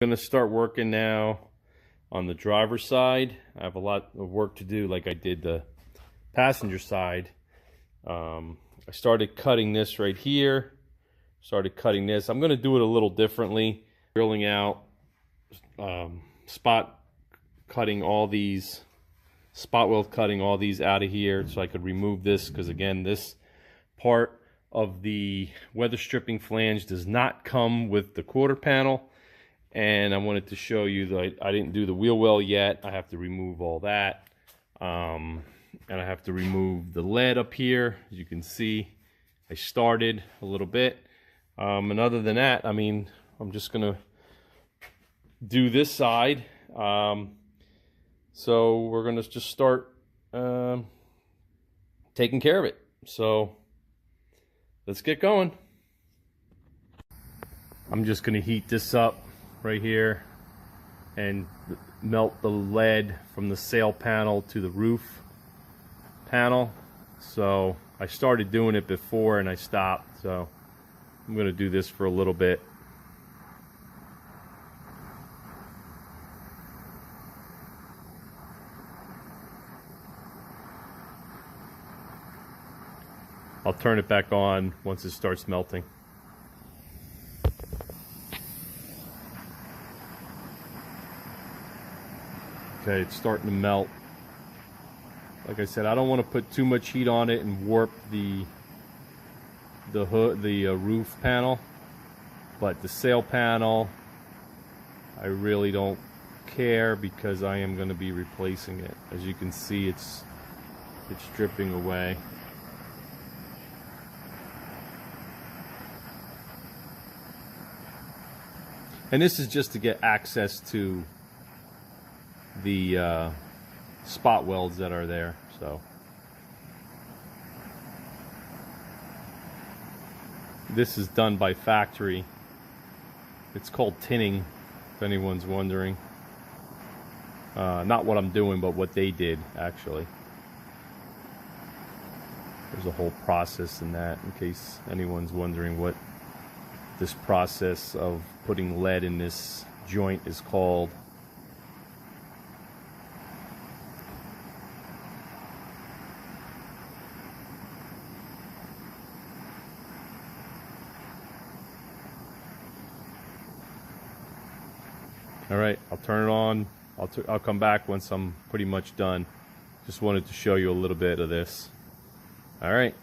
I'm going to start working now on the driver's side. I have a lot of work to do like I did the passenger side. I started cutting this right here. Started cutting this. I'm going to do it a little differently. Drilling out, spot weld cutting all these out of here so I could remove this, because again, this part of the weather stripping flange does not come with the quarter panel. And I wanted to show you that I didn't do the wheel well yet. I have to remove all that. And I have to remove the lead up here. As you can see, I started a little bit. And other than that, I mean, I'm just going to do this side. So we're going to just start taking care of it. So let's get going. I'm just going to heat this up right here and melt the lead from the sail panel to the roof panel. So I started doing it before and I stopped, so I'm going to do this for a little bit. I'll turn it back on once it starts melting. Okay, it's starting to melt. Like I said, I don't want to put too much heat on it and warp the roof panel, but the sail panel, I really don't care because I am going to be replacing it. As you can see, it's dripping away. And this is just to get access to the spot welds that are there. So this is done by factory. It's called tinning, if anyone's wondering. Not what I'm doing, but what they did actually. There's a whole process in that, in case anyone's wondering what this process of putting lead in this joint is called. All right, I'll turn it on. I'll come back once I'm pretty much done. Just wanted to show you a little bit of this. All right.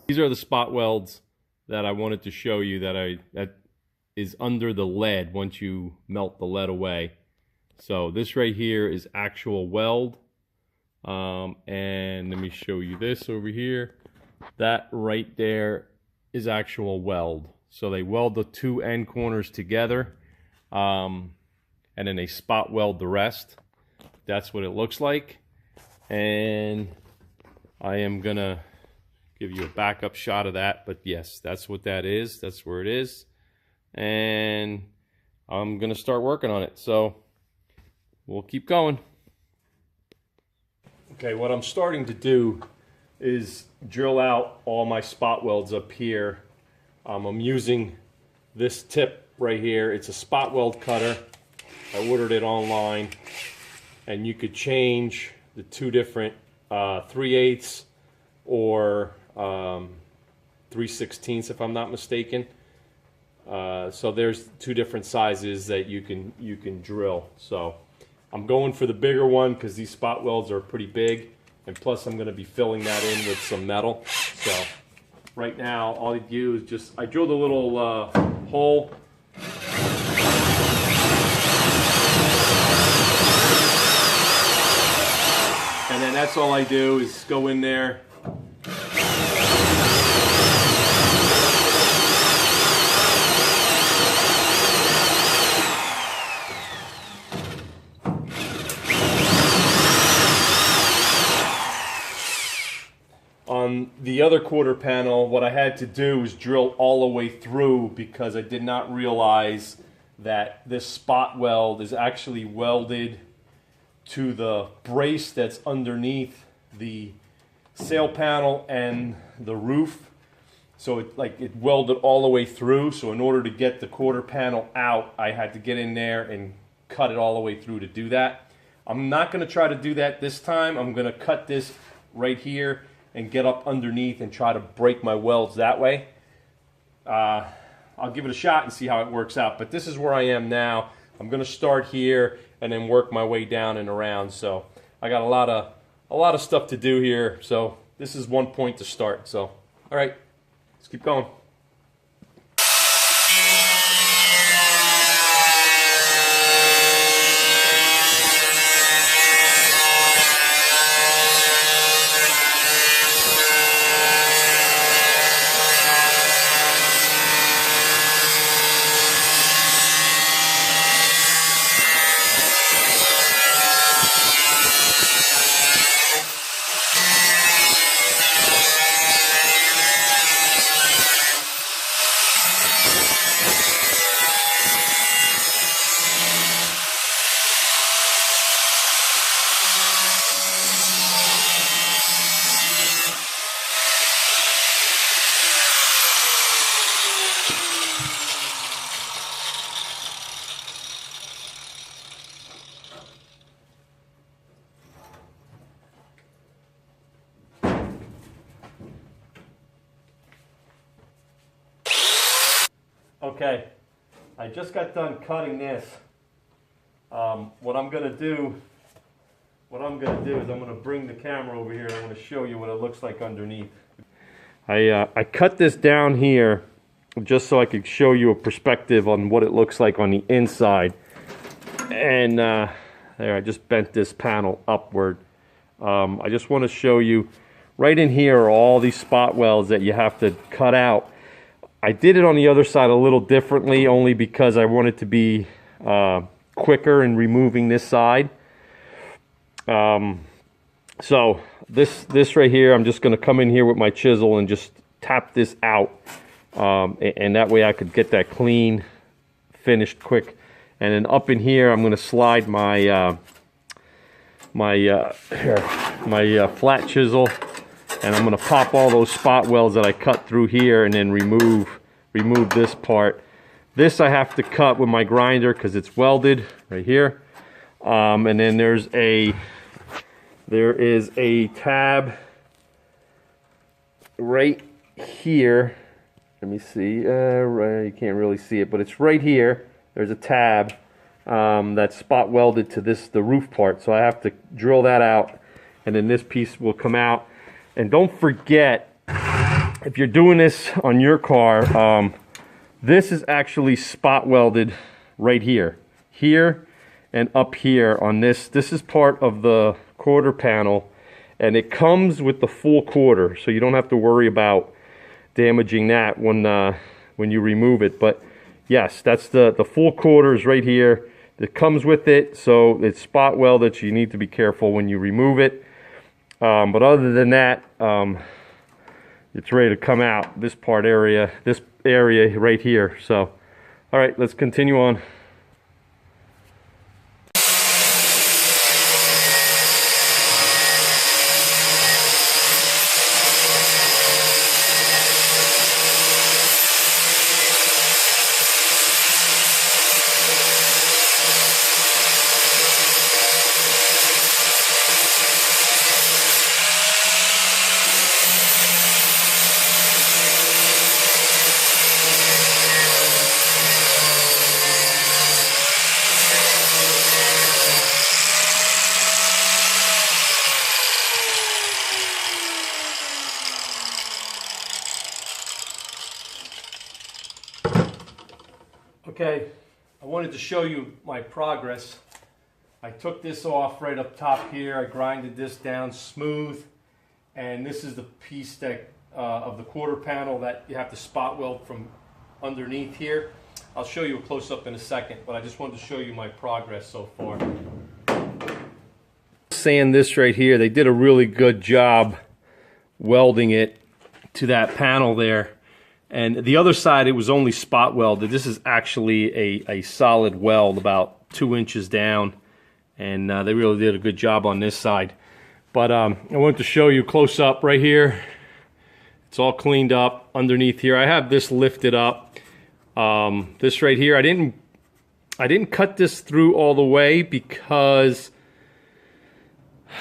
These are the spot welds that I wanted to show you that is under the lead once you melt the lead away. So this right here is actual weld. And let me show you this over here. That right there is actual weld. So they weld the two end corners together, and then they spot weld the rest. That's what it looks like. And I am gonna give you a backup shot of that, but yes, that's what that is. That's where it is. And I'm gonna start working on it. So we'll keep going. Okay, what I'm starting to do is drill out all my spot welds up here. I'm using this tip right here. It's a spot weld cutter. I ordered it online, and you could change the two different 3/8 or 3/16 if I'm not mistaken. So there's two different sizes that you can drill. So I'm going for the bigger one because these spot welds are pretty big, and plus I'm going to be filling that in with some metal. So right now all I do is just I drilled a little hole. And then that's all I do is go in there. On the other quarter panel, what I had to do was drill all the way through because I did not realize that this spot weld is actually welded to the brace that's underneath the sail panel and the roof. So it welded all the way through. So in order to get the quarter panel out, I had to get in there and cut it all the way through to do that. I'm not going to try to do that this time. I'm going to cut this right here and get up underneath and try to break my welds that way. I'll give it a shot and see how it works out. But this is where I am now. I'm going to start here and then work my way down and around. So I got a lot of stuff to do here. So this is one point to start. So all right, let's keep going. Okay, I just got done cutting this. What I'm gonna do is I'm gonna bring the camera over here and I'm gonna show you what it looks like underneath. I cut this down here just so I could show you a perspective on what it looks like on the inside. And there, I just bent this panel upward. I just want to show you right in here are all these spot welds that you have to cut out. I did it on the other side a little differently, only because I wanted to be quicker in removing this side. So this right here, I'm just going to come in here with my chisel and just tap this out, and that way I could get that clean, finished quick. And then up in here, I'm going to slide my flat chisel. And I'm going to pop all those spot welds that I cut through here and then remove this part. This I have to cut with my grinder because it's welded right here. And then there is a tab right here. Let me see. Right, you can't really see it, but it's right here. There's a tab that's spot welded to the roof part. So I have to drill that out, and then this piece will come out. And don't forget, if you're doing this on your car, this is actually spot welded right here, and up here on this. This is part of the quarter panel, and it comes with the full quarter, so you don't have to worry about damaging that when you remove it. But yes, that's the full quarter is right here. It comes with it, so it's spot welded, so you need to be careful when you remove it. But other than that, it's ready to come out, this area right here. So, all right, let's continue on. Okay, I wanted to show you my progress. I took this off right up top here. I grinded this down smooth, and this is the piece that of the quarter panel that you have to spot weld from underneath here. I'll show you a close-up in a second, but I just wanted to show you my progress so far. Saying this right here, they did a really good job welding it to that panel there. And the other side, it was only spot welded. This is actually a solid weld, about 2 inches down. And they really did a good job on this side. But I wanted to show you close up right here. It's all cleaned up underneath here. I have this lifted up. This right here, I didn't cut this through all the way because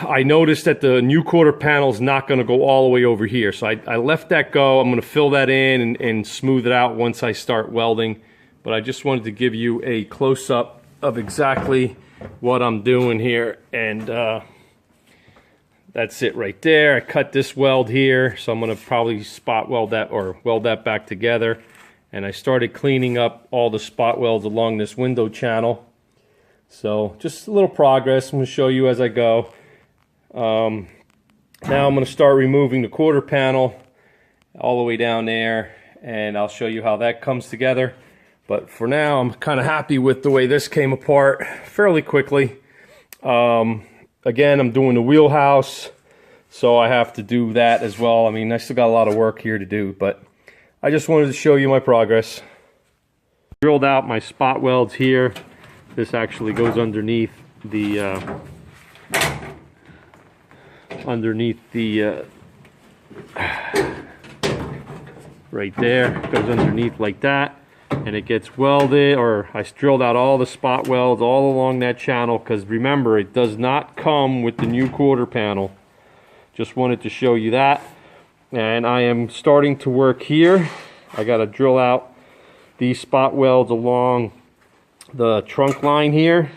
I noticed that the new quarter panel is not going to go all the way over here. So I left that go. I'm going to fill that in and smooth it out once I start welding. But I just wanted to give you a close-up of exactly what I'm doing here. And that's it right there. I cut this weld here. So I'm going to probably spot weld that or weld that back together. And I started cleaning up all the spot welds along this window channel. So just a little progress. I'm going to show you as I go. Now I'm going to start removing the quarter panel all the way down there, and I'll show you how that comes together. But for now, I'm kind of happy with the way this came apart fairly quickly. Again, I'm doing the wheelhouse, so I have to do that as well. I mean, I still got a lot of work here to do, but I just wanted to show you my progress. Drilled out my spot welds here. This actually goes underneath the right there. It goes underneath like that, and it gets welded, or I drilled out all the spot welds all along that channel, because remember, it does not come with the new quarter panel. Just wanted to show you that. And I am starting to work here. I got to drill out these spot welds along the trunk line here,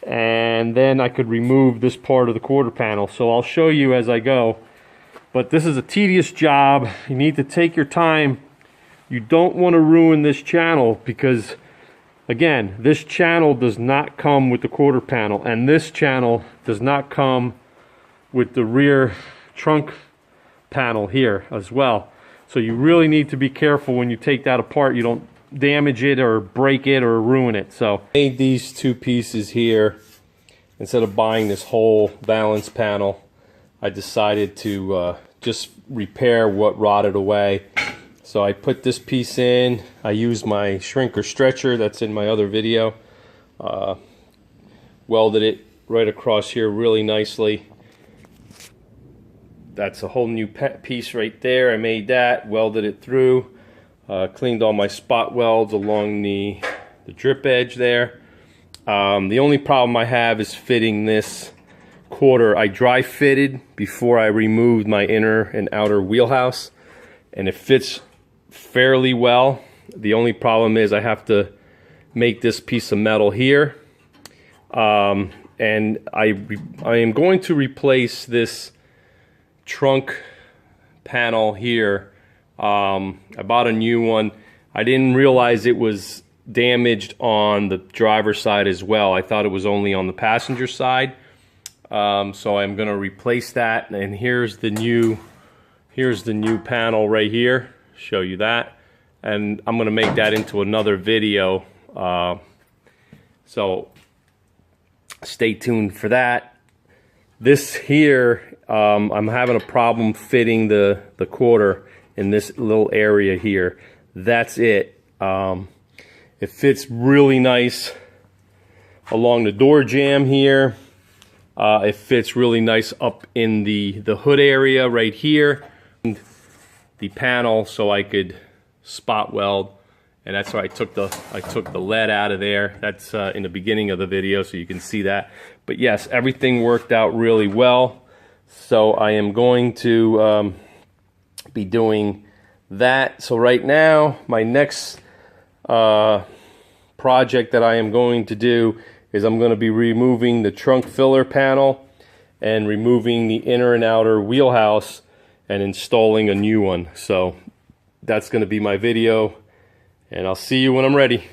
and then I could remove this part of the quarter panel. So I'll show you as I go. But this is a tedious job. You need to take your time. You don't want to ruin this channel, because again, this channel does not come with the quarter panel, and this channel does not come with the rear trunk panel here as well. So you really need to be careful when you take that apart. You don't damage it or break it or ruin it. So I made these two pieces here. Instead of buying this whole balance panel, I decided to just repair what rotted away. So I put this piece in. I used my shrinker stretcher that's in my other video. Welded it right across here really nicely. That's a whole new piece right there. I made that, welded it through, cleaned all my spot welds along the drip edge there. The only problem I have is fitting this quarter. I dry fitted before I removed my inner and outer wheelhouse, and it fits fairly well. The only problem is I have to make this piece of metal here, and I am going to replace this trunk panel here. I bought a new one. I didn't realize it was damaged on the driver's side as well. I thought it was only on the passenger side. So I'm going to replace that, and here's the new panel right here. Show you that, and I'm going to make that into another video. So stay tuned for that. This here, I'm having a problem fitting the quarter in this little area here. That's it. It fits really nice along the door jamb here. It fits really nice up in the hood area right here. The panel, so I could spot weld, and that's why I took the lead out of there. That's in the beginning of the video, so you can see that. But yes, everything worked out really well. So I am going to be doing that. So right now, my next project that I am going to do is I'm going to be removing the trunk filler panel and removing the inner and outer wheelhouse and installing a new one. So that's going to be my video, and I'll see you when I'm ready.